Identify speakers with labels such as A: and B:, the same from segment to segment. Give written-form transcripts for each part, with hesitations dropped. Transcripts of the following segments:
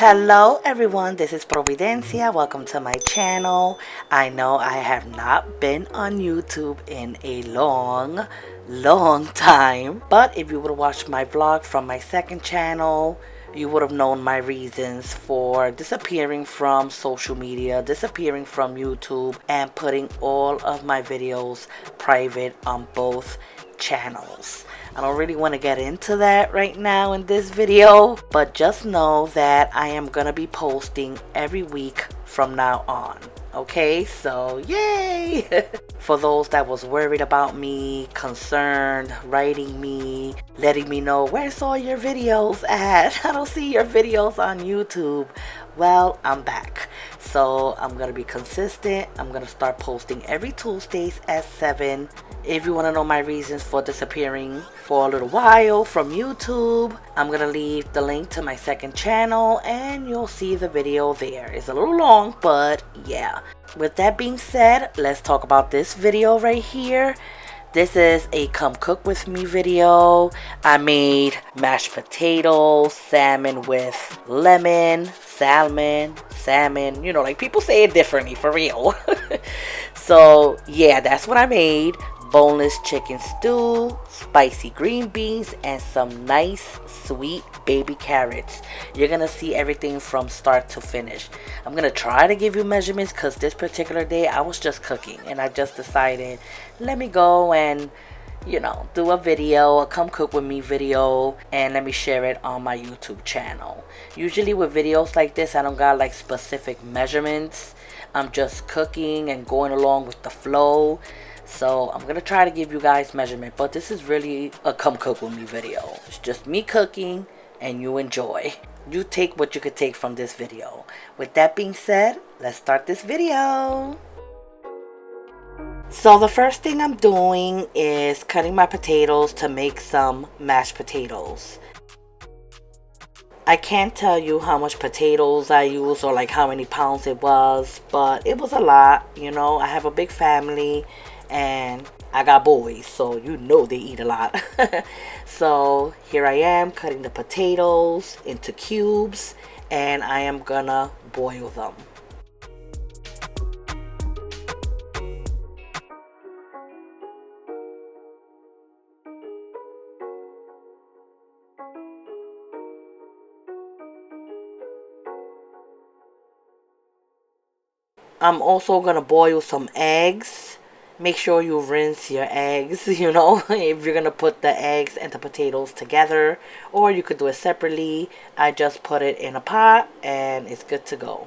A: Hello everyone, this is Providencia. Welcome to my channel. I know I have not been on YouTube in a long time, but if you would have watched my vlog from my second channel, you would have known my reasons for disappearing from social media, disappearing from YouTube, and putting all of my videos private on both channels. I don't really want to get into that right now in this video, but just know that I am going to be posting every week from now on. Okay, so yay! For those that was worried about me, concerned, writing me, letting me know, where's all your videos at? I don't see your videos on YouTube. Well, I'm back. So I'm going to be consistent. I'm going to start posting every Tuesdays at 7. If you want to know my reasons for disappearing for a little while from YouTube, I'm going to leave the link to my second channel and you'll see the video there. It's a little long, but yeah. With that being said, let's talk about this video right here. This is a come cook with me video. I made mashed potatoes, salmon with lemon, salmon, you know, like people say it differently for real. So yeah, that's what I made. Boneless chicken stew, spicy green beans, and some nice sweet baby carrots. You're gonna see everything from start to finish. I'm gonna try to give you measurements because this particular day I was just cooking and I just decided, let me go and, you know, do a video, a come cook with me video, and let me share it on my YouTube channel. Usually with videos like this, I don't got like specific measurements. I'm just cooking and going along with the flow. So I'm going to try to give you guys measurement, but this is really a come cook with me video. It's just me cooking and you enjoy. You take what you could take from this video. With that being said, let's start this video. So the first thing I'm doing is cutting my potatoes to make some mashed potatoes. I can't tell you how much potatoes I used or like how many pounds it was, but it was a lot. You know, I have a big family and I got boys, so you know they eat a lot. So here I am cutting the potatoes into cubes and I am gonna boil them. I'm also gonna boil some eggs. Make sure you rinse your eggs, you know, if you're gonna put the eggs and the potatoes together, or you could do it separately. I just put it in a pot and it's good to go.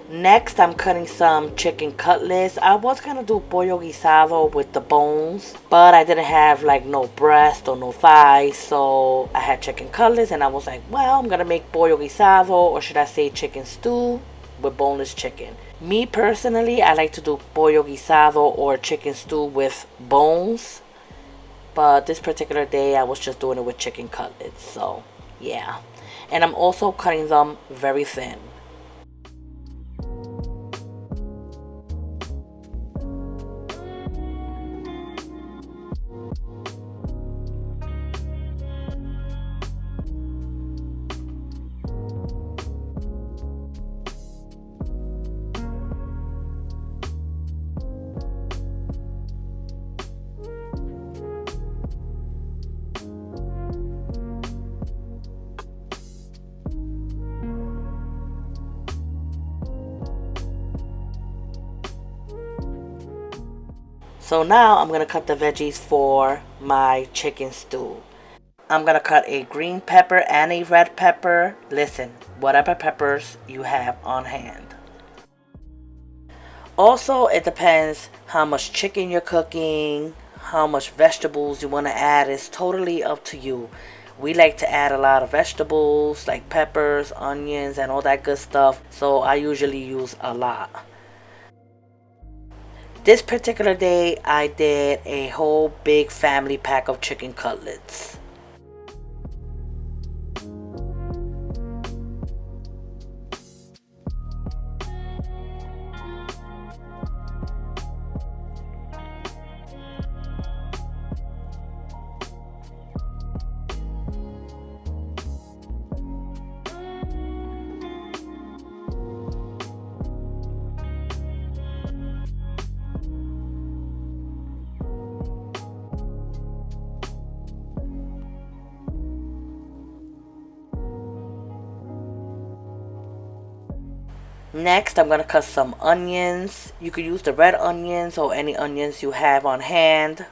A: Next, I'm cutting some chicken cutlets. I was gonna do pollo guisado with the bones, but I didn't have like no breast or no thighs, so I had chicken cutlets and I was like, well, I'm gonna make pollo guisado, or should I say chicken stew with boneless chicken. Me personally, I like to do pollo guisado or chicken stew with bones, but this particular day I was just doing it with chicken cutlets, so yeah. And I'm also cutting them very thin. So now I'm going to cut the veggies for my chicken stew. I'm going to cut a green pepper and a red pepper. Listen, whatever peppers you have on hand. Also, it depends how much chicken you're cooking, how much vegetables you want to add. It's totally up to you. We like to add a lot of vegetables like peppers, onions, and all that good stuff. So I usually use a lot. This particular day, I did a whole big family pack of chicken cutlets. Next, I'm going to cut some onions. You could use the red onions or any onions you have on hand.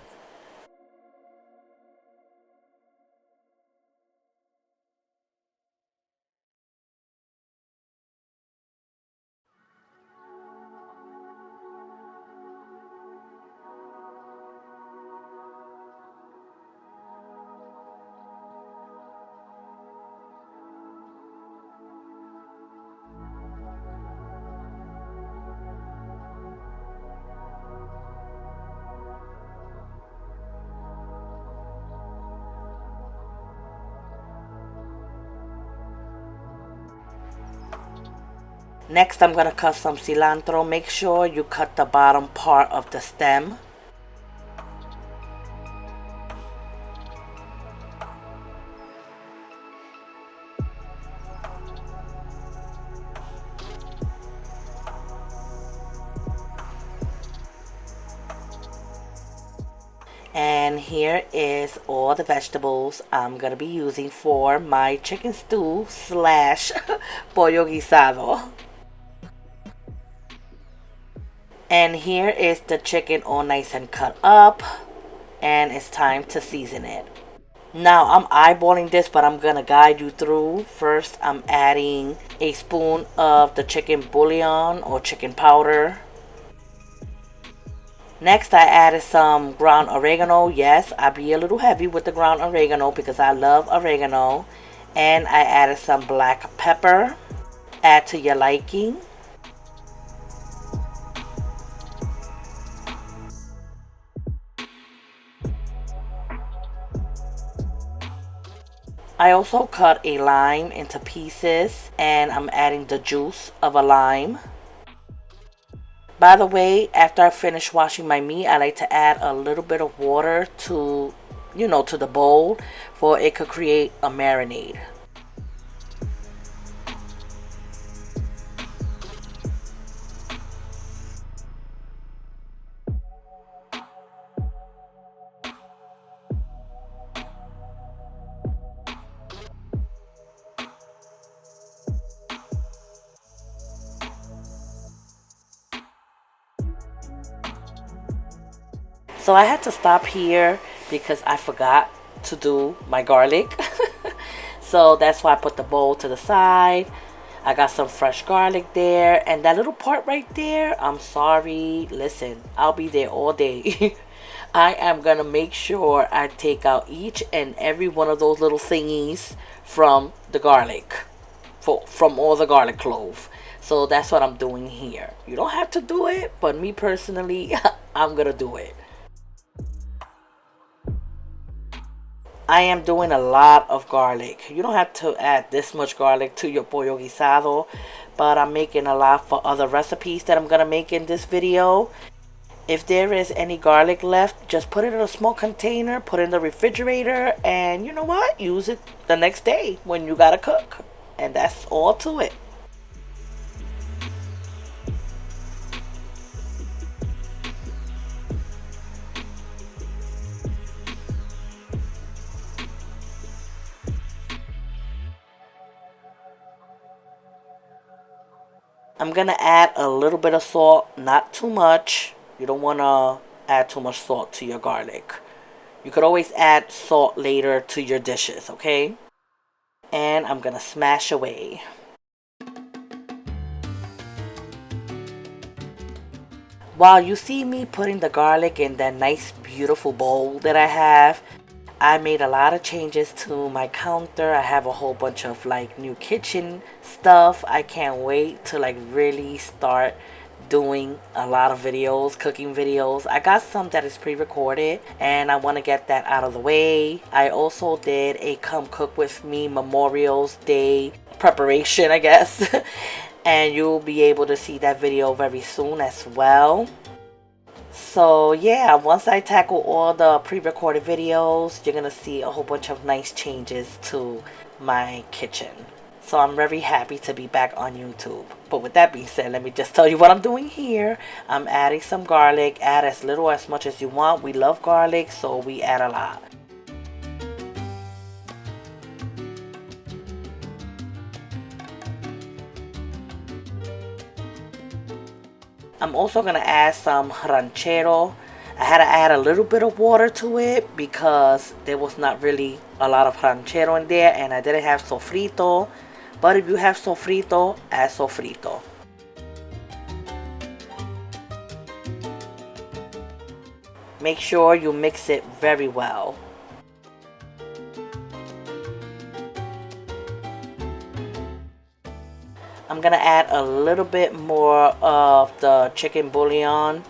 A: Next, I'm going to cut some cilantro. Make sure you cut the bottom part of the stem. And here is all the vegetables I'm going to be using for my chicken stew slash pollo guisado. And here is the chicken all nice and cut up. And it's time to season it. Now I'm eyeballing this, but I'm going to guide you through. First, I'm adding a spoon of the chicken bouillon or chicken powder. Next, I added some ground oregano. Yes, I be a little heavy with the ground oregano because I love oregano. And I added some black pepper. Add to your liking. I also cut a lime into pieces and I'm adding the juice of a lime. By the way, after I finish washing my meat, I like to add a little bit of water to, to the bowl for it could create a marinade. So I had to stop here because I forgot to do my garlic. So that's why I put the bowl to the side. I got some fresh garlic there. And that little part right there, I'm sorry. Listen, I'll be there all day. I am going to make sure I take out each and every one of those little thingies from the garlic. From all the garlic clove. So that's what I'm doing here. You don't have to do it, but me personally, I'm going to do it. I am doing a lot of garlic. You don't have to add this much garlic to your pollo guisado, but I'm making a lot for other recipes that I'm going to make in this video. If there is any garlic left, just put it in a small container, put it in the refrigerator, and you know what? Use it the next day when you got to cook. And that's all to it. I'm going to add a little bit of salt, not too much. You don't want to add too much salt to your garlic. You could always add salt later to your dishes, okay? And I'm going to smash away. While you see me putting the garlic in that nice beautiful bowl that I have, I made a lot of changes to my counter. I have a whole bunch of like new kitchen stuff. I can't wait to like really start doing a lot of videos, cooking videos. I got some that is pre-recorded and I want to get that out of the way. I also did a come cook with me Memorial's Day preparation, I guess. And you'll be able to see that video very soon as well. So yeah, once I tackle all the pre-recorded videos, you're going to see a whole bunch of nice changes to my kitchen. So I'm very happy to be back on YouTube. But with that being said, let me just tell you what I'm doing here. I'm adding some garlic. Add as little or as much as you want. We love garlic, so we add a lot. I'm also going to add some ranchero. I had to add a little bit of water to it because there was not really a lot of ranchero in there, and I didn't have sofrito. But if you have sofrito, add sofrito. Make sure you mix it very well. I'm gonna add a little bit more of the chicken bouillon.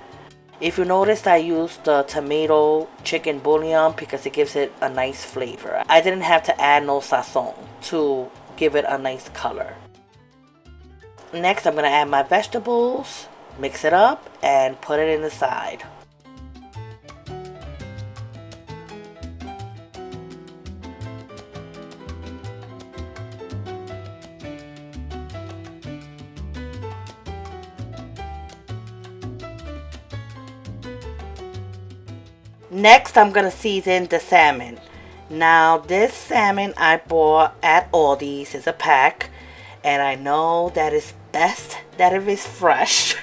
A: If you noticed, I used the tomato chicken bouillon because it gives it a nice flavor. I didn't have to add no sazon to give it a nice color. Next, I'm gonna add my vegetables, mix it up, and put it in the side. Next, I'm gonna season the salmon. Now, this salmon I bought at Aldi's is a pack, and I know that it's best that it is fresh,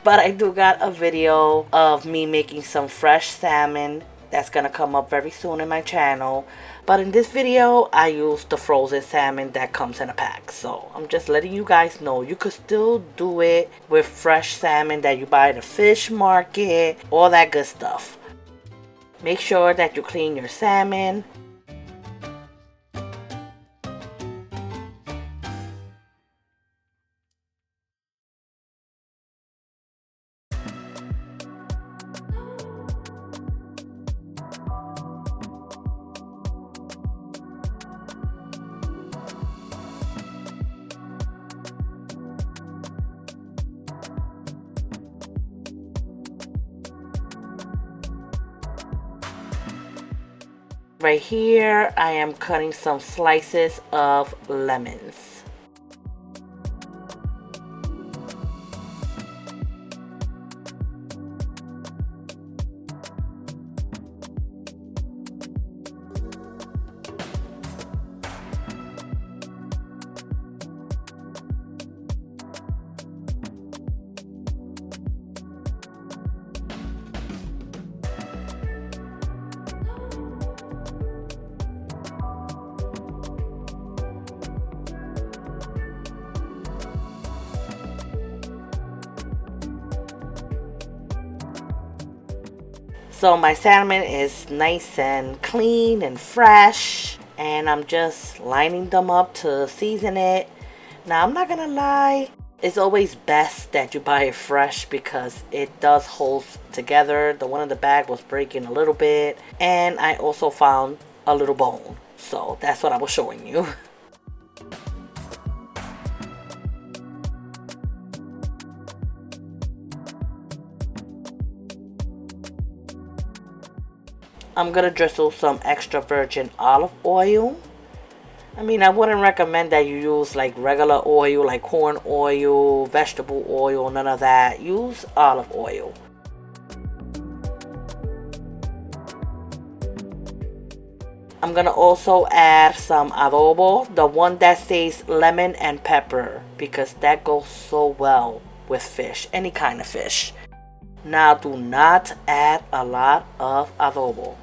A: but I do got a video of me making some fresh salmon that's gonna come up very soon in my channel. But in this video, I used the frozen salmon that comes in a pack. So I'm just letting you guys know you could still do it with fresh salmon that you buy at the fish market, all that good stuff. Make sure that you clean your salmon. Right here, I am cutting some slices of lemons. So my salmon is nice and clean and fresh, and I'm just lining them up to season it. Now, I'm not gonna lie, it's always best that you buy it fresh because it does hold together. The one in the bag was breaking a little bit, and I also found a little bone. So that's what I was showing you. I'm gonna drizzle some extra virgin olive oil. I mean, I wouldn't recommend that you use like regular oil, like corn oil, vegetable oil, none of that. Use olive oil. I'm gonna also add some adobo, the one that says lemon and pepper, because that goes so well with fish, any kind of fish. Now, do not add a lot of adobo.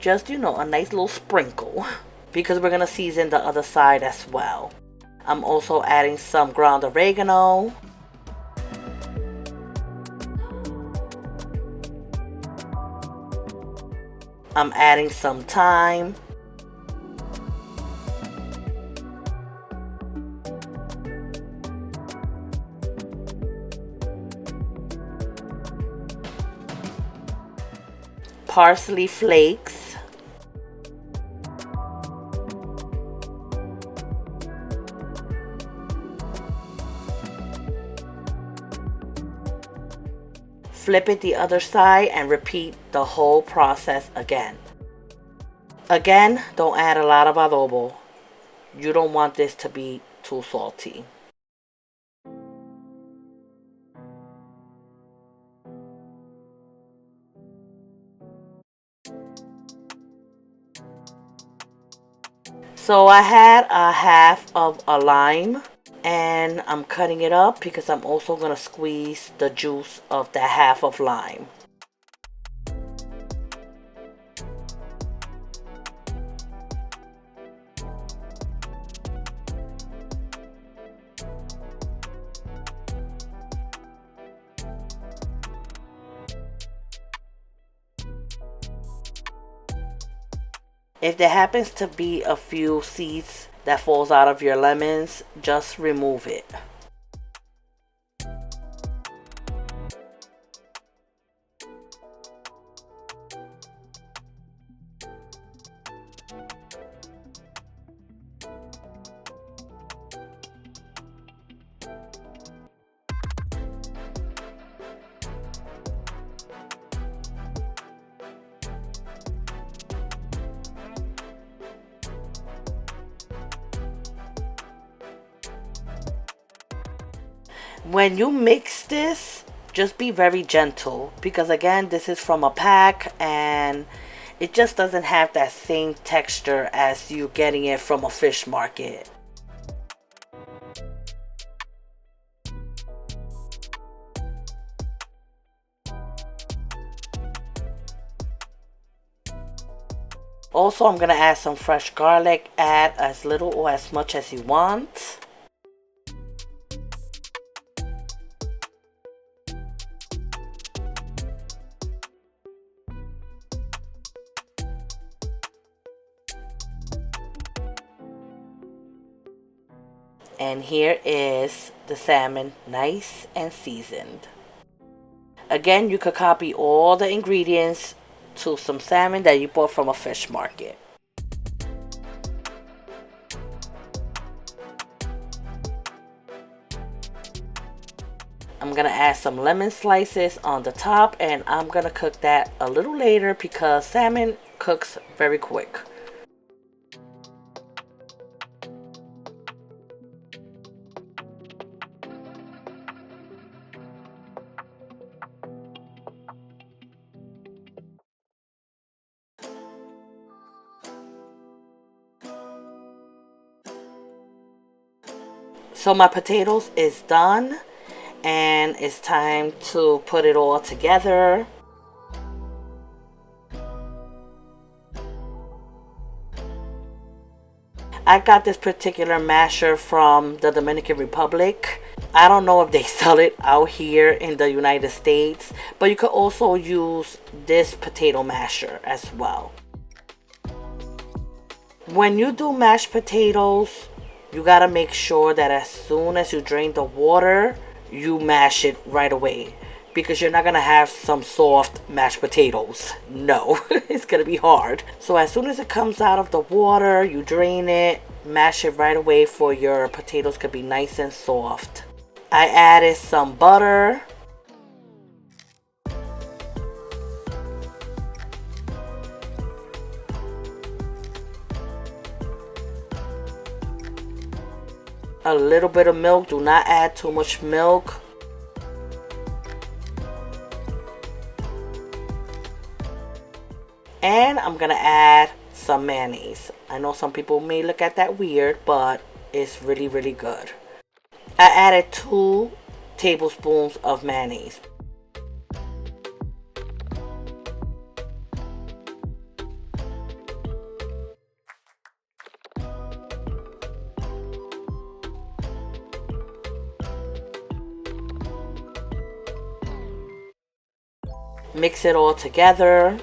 A: Just, you know, a nice little sprinkle, because we're gonna season the other side as well. I'm also adding some ground oregano. I'm adding some thyme. Parsley flakes. Flip it the other side and repeat the whole process again. Again, don't add a lot of adobo. You don't want this to be too salty. So I had a half of a lime And I'm cutting it up because I'm also going to squeeze the juice of that half of lime. If there happens to be a few seeds that falls out of your lemons, just remove it. When you mix this, just be very gentle because again, this is from a pack and it just doesn't have that same texture as you getting it from a fish market. Also, I'm gonna add some fresh garlic. Add as little or as much as you want. And here is the salmon, nice and seasoned. Again, you could copy all the ingredients to some salmon that you bought from a fish market. I'm gonna add some lemon slices on the top and I'm gonna cook that a little later because salmon cooks very quick. So my potatoes is done and it's time to put it all together. I got this particular masher from the Dominican Republic. I don't know if they sell it out here in the United States, but you could also use this potato masher as well. When you do mashed potatoes, you gotta make sure that as soon as you drain the water, you mash it right away because you're not gonna have some soft mashed potatoes. No, it's gonna be hard. So as soon as it comes out of the water, you drain it, mash it right away for your potatoes to be nice and soft. I added some butter. A little bit of milk. Do not add too much milk. And I'm gonna add some mayonnaise. I know some people may look at that weird, but it's really, really good. I added 2 tablespoons of mayonnaise. Mix it all together.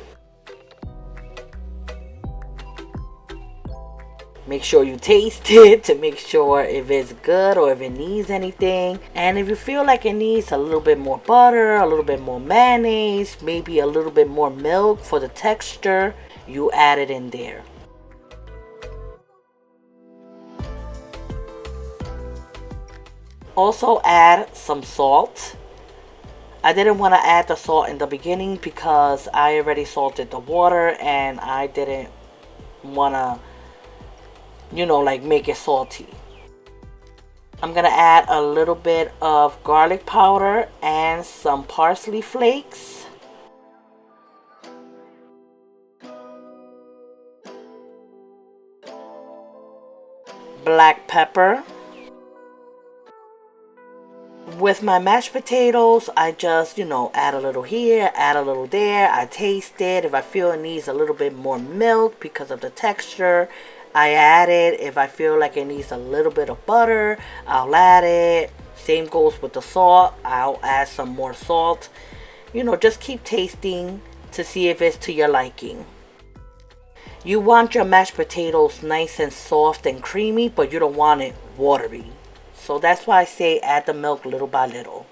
A: Make sure you taste it to make sure if it's good or if it needs anything. And if you feel like it needs a little bit more butter, a little bit more mayonnaise, maybe a little bit more milk for the texture, you add it in there. Also add some salt. I didn't want to add the salt in the beginning because I already salted the water and I didn't want to, like make it salty. I'm going to add a little bit of garlic powder and some parsley flakes. Black pepper. With my mashed potatoes, I just, add a little here, add a little there. I taste it. If I feel it needs a little bit more milk because of the texture, I add it. If I feel like it needs a little bit of butter, I'll add it. Same goes with the salt. I'll add some more salt. Just keep tasting to see if it's to your liking. You want your mashed potatoes nice and soft and creamy, but you don't want it watery. So that's why I say add the milk little by little.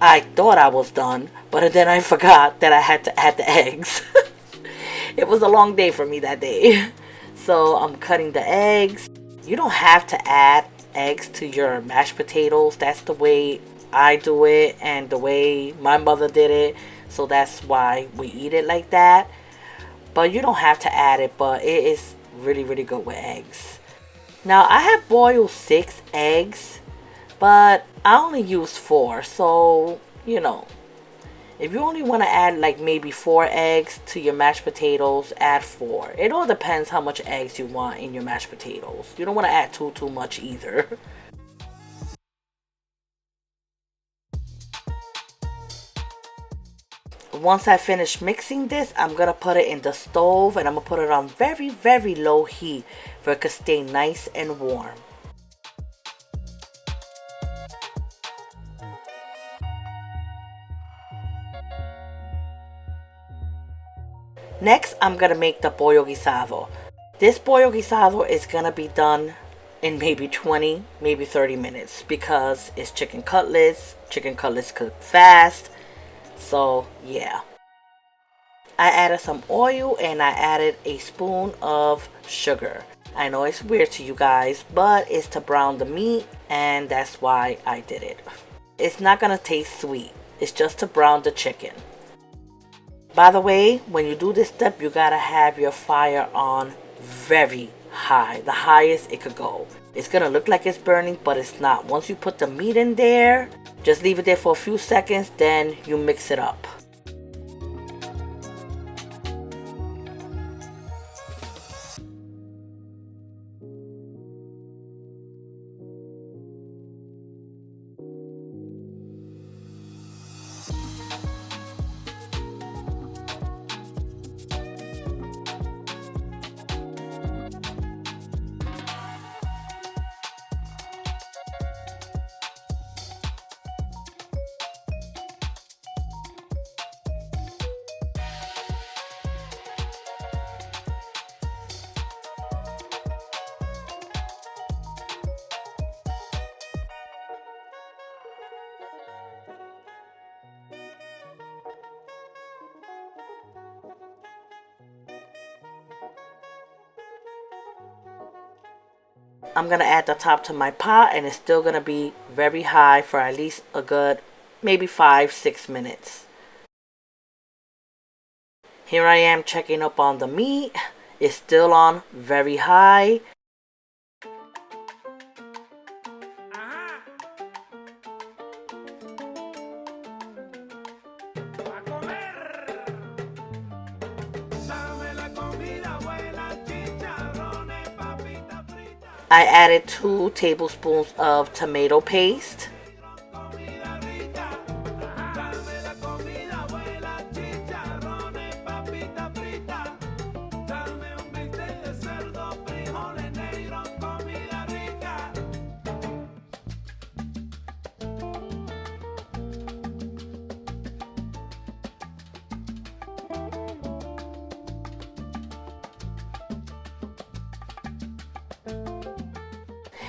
A: I thought I was done, but then I forgot that I had to add the eggs. It was a long day for me that day. So I'm cutting the eggs. You don't have to add eggs to your mashed potatoes. That's the way I do it and the way my mother did it. So that's why we eat it like that. But you don't have to add it, but it is really, really good with eggs. Now I have boiled 6 eggs, but I only use 4. So, if you only want to add like maybe 4 eggs to your mashed potatoes, add 4. It all depends how much eggs you want in your mashed potatoes. You don't want to add too much either. Once I finish mixing this, I'm going to put it in the stove and I'm going to put it on very, very low heat for it to stay nice and warm. Next, I'm going to make the pollo guisado. This pollo guisado is going to be done in maybe 20, maybe 30 minutes because it's chicken cutlets. Chicken cutlets cook fast. So, yeah. I added some oil and I added a spoon of sugar. I know it's weird to you guys, but it's to brown the meat and that's why I did it. It's not going to taste sweet. It's just to brown the chicken. By the way, when you do this step, you gotta have your fire on very high, the highest it could go. It's gonna look like it's burning, but it's not. Once you put the meat in there, just leave it there for a few seconds, then you mix it up. I'm gonna add the top to my pot and it's still gonna be very high for at least a good maybe 5-6 minutes. Here I am checking up on the meat. It's still on very high. I added 2 tablespoons of tomato paste.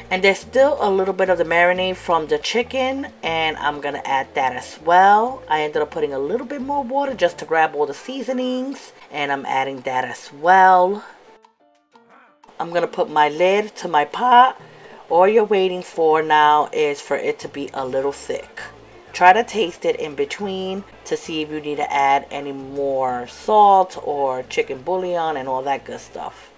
A: And there's still a little bit of the marinade from the chicken, and I'm going to add that as well. I ended up putting a little bit more water just to grab all the seasonings, and I'm adding that as well. I'm going to put my lid to my pot. All you're waiting for now is for it to be a little thick. Try to taste it in between to see if you need to add any more salt or chicken bouillon and all that good stuff.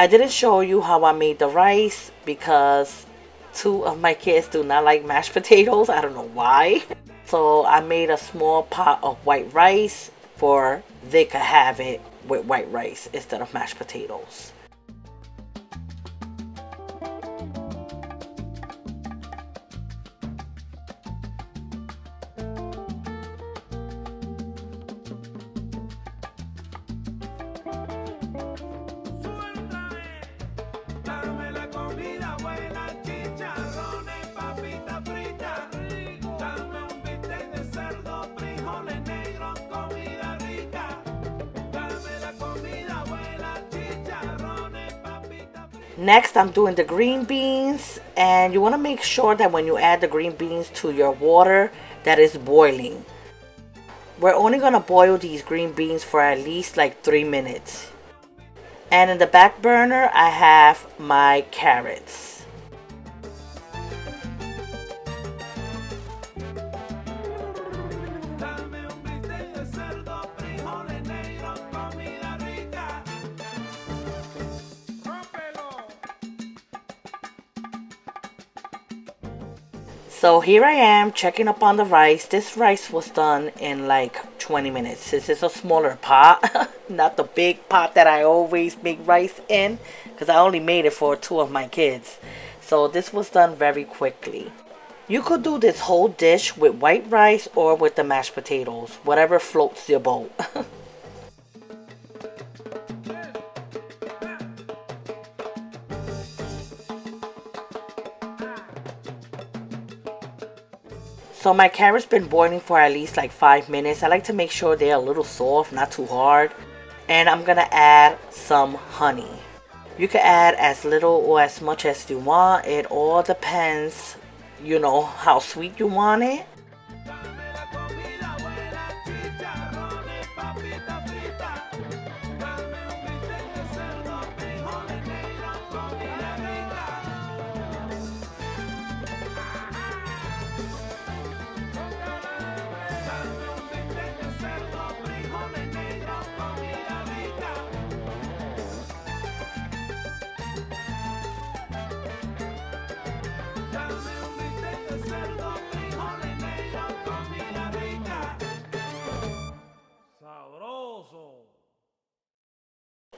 A: I didn't show you how I made the rice because two of my kids do not like mashed potatoes. I don't know why. So I made a small pot of white rice for they could have it with white rice instead of mashed potatoes. Next, I'm doing the green beans, and you want to make sure that when you add the green beans to your water that is boiling. We're only going to boil these green beans for at least like 3 minutes. And in the back burner, I have my carrots. So here I am checking up on the rice. This rice was done in like 20 minutes. This is a smaller pot, not the big pot that I always make rice in, because I only made it for 2 of my kids. So this was done very quickly. You could do this whole dish with white rice or with the mashed potatoes, whatever floats your boat. So my carrots been boiling for at least like 5 minutes. I like to make sure they're a little soft, not too hard. And I'm gonna add some honey. You can add as little or as much as you want. It all depends, you know, how sweet you want it.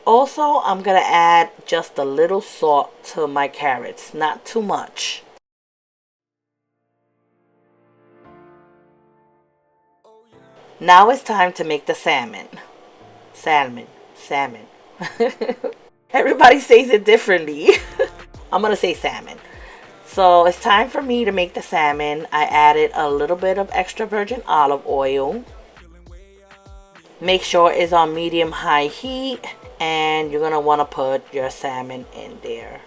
A: Also, I'm gonna add just a little salt to my carrots, not too much. Now it's time to make the salmon. Salmon. Everybody says it differently. I'm gonna say salmon. So it's time for me to make the salmon. I added a little bit of extra virgin olive oil. Make sure it's on medium-high heat. And you're gonna want to put your salmon in there.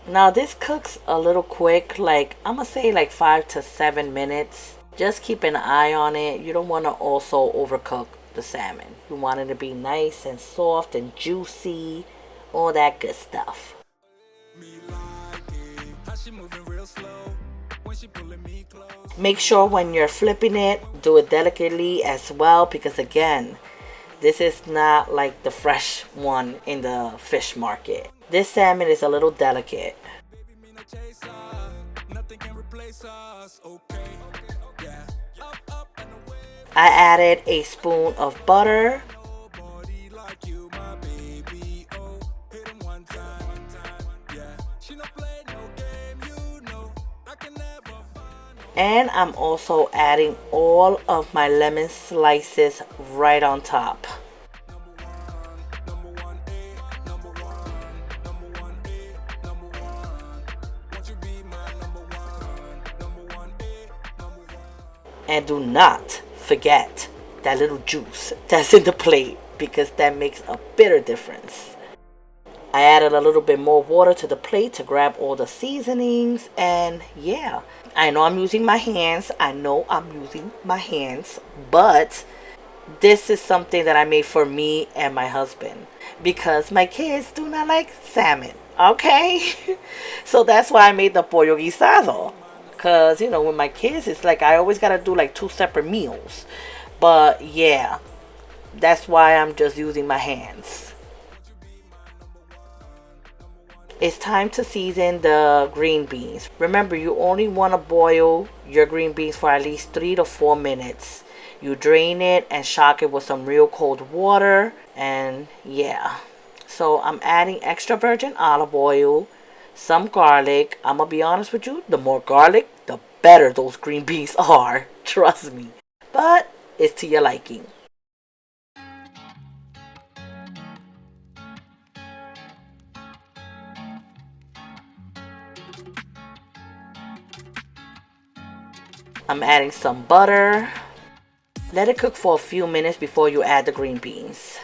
A: Now this cooks a little quick, like I'm gonna say like 5 to 7 minutes. Just keep an eye on it. You don't want to also overcook the salmon. You want it to be nice and soft and juicy, all that good stuff. Make sure when you're flipping it, do it delicately as well, because again, this is not like the fresh one in the fish market. This salmon is a little delicate. I added a spoon of butter. And I'm also adding all of my lemon slices right on top. And do not forget that little juice that's in the plate, because that makes a bitter difference. I added a little bit more water to the plate to grab all the seasonings, and yeah, I know I'm using my hands. I know I'm using my hands, but this is something that I made for me and my husband because my kids do not like salmon. Okay? So that's why I made the pollo guisado. Because, with my kids, it's like I always got to do like two separate meals. But yeah, that's why I'm just using my hands. It's time to season the green beans. Remember, you only want to boil your green beans for at least 3 to 4 minutes. You drain it and shock it with some real cold water. And yeah. So I'm adding extra virgin olive oil, some garlic. I'm going to be honest with you. The more garlic, the better those green beans are. Trust me. But it's to your liking. I'm adding some butter. Let it cook for a few minutes before you add the green beans.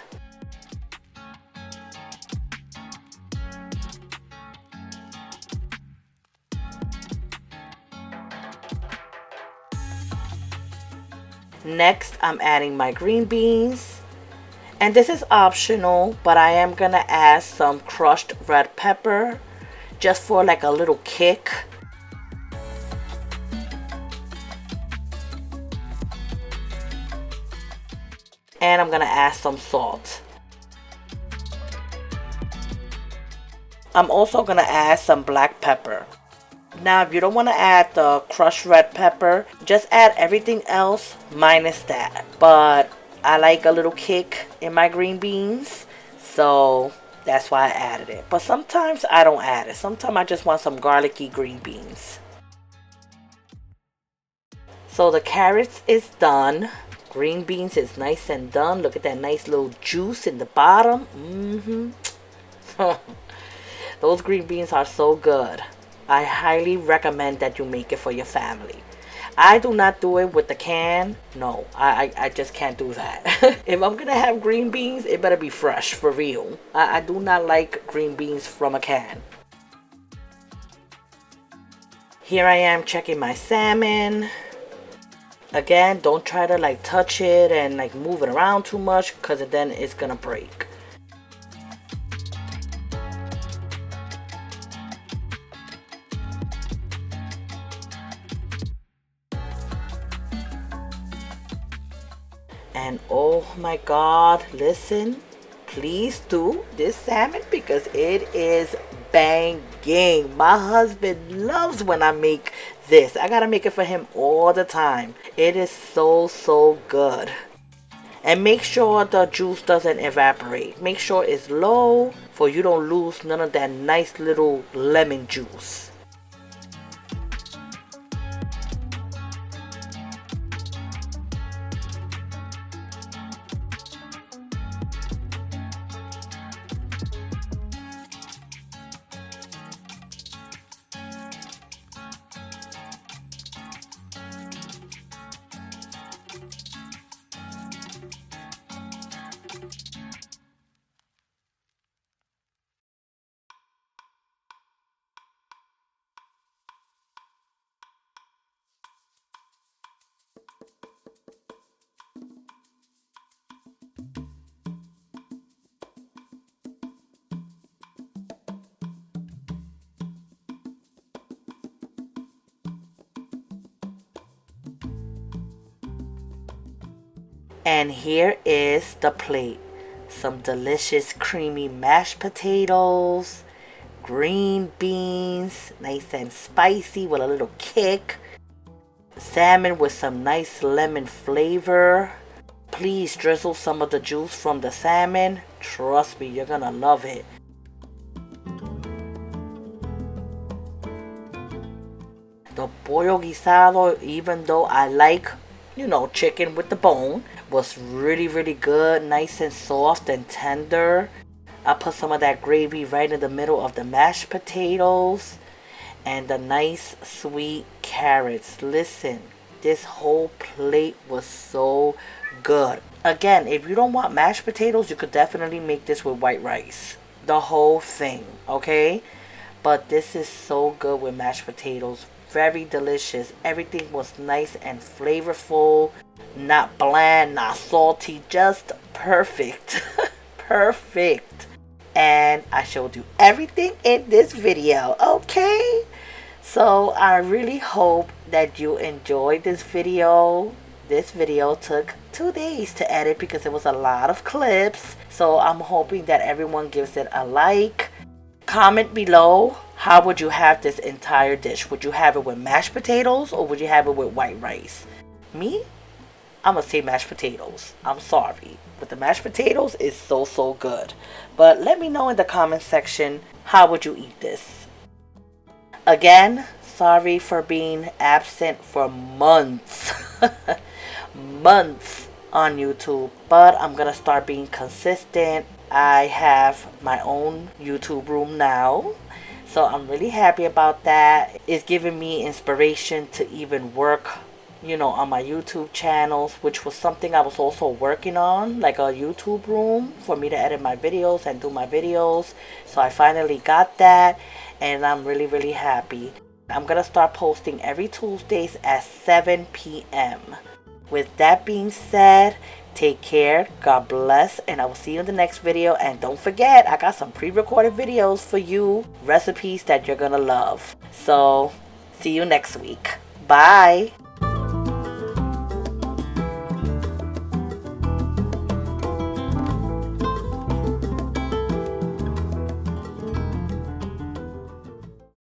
A: Next, I'm adding my green beans. And this is optional, but I am going to add some crushed red pepper just for like a little kick. And I'm going to add some salt. I'm also going to add some black pepper. Now, if you don't want to add the crushed red pepper, just add everything else minus that. But I like a little kick in my green beans, so that's why I added it. But sometimes I don't add it. Sometimes I just want some garlicky green beans. So the carrots is done. Green beans is nice and done. Look at that nice little juice in the bottom. Those green beans are so good. I highly recommend that you make it for your family. I do not do it with the can. No, I just can't do that. If I'm gonna have green beans, it better be fresh, for real. I do not like green beans from a can. Here I am checking my salmon. Again, don't try to like touch it and like move it around too much, because then it's gonna break. And oh my god, listen, please do this salmon because it is banging. My husband loves when I make this. I gotta make it for him all the time. It is so good. And make sure the juice doesn't evaporate. Make sure it's low for you don't lose none of that nice little lemon juice. And here is the plate. Some delicious creamy mashed potatoes, green beans, nice and spicy with a little kick, salmon with some nice lemon flavor. Please drizzle some of the juice from the salmon. Trust me, you're gonna love it. The pollo guisado, even though I like, chicken with the bone, was really good, nice and soft and tender. I put some of that gravy right in the middle of the mashed potatoes and the nice sweet carrots. Listen, this whole plate was so good. Again, if you don't want mashed potatoes, you could definitely make this with white rice. The whole thing, okay? But this is so good with mashed potatoes. very delicious. Everything was nice and flavorful, not bland, not salty, just perfect. Perfect. And I showed you everything in this video, okay? So I really hope that you enjoyed this video. This video took 2 days to edit because it was a lot of clips. So I'm hoping that everyone gives it a like. Comment below, how would you have this entire dish? Would you have it with mashed potatoes or would you have it with white rice? Me? I'm gonna say mashed potatoes. I'm sorry, but the mashed potatoes is so good. But let me know in the comment section, how would you eat this? Again, sorry for being absent for months. Months on YouTube, but I'm gonna start being consistent. I have my own YouTube room now, so I'm really happy about that. It's giving me inspiration to even work, on my YouTube channels, which was something I was also working on, like a YouTube room for me to edit my videos and do my videos. So I finally got that, and I'm really happy. I'm gonna start posting every Tuesdays at 7 p.m. With that being said, take care, God bless, and I will see you in the next video. And don't forget, I got some pre-recorded videos for you, recipes that you're gonna love. So see you next week. Bye.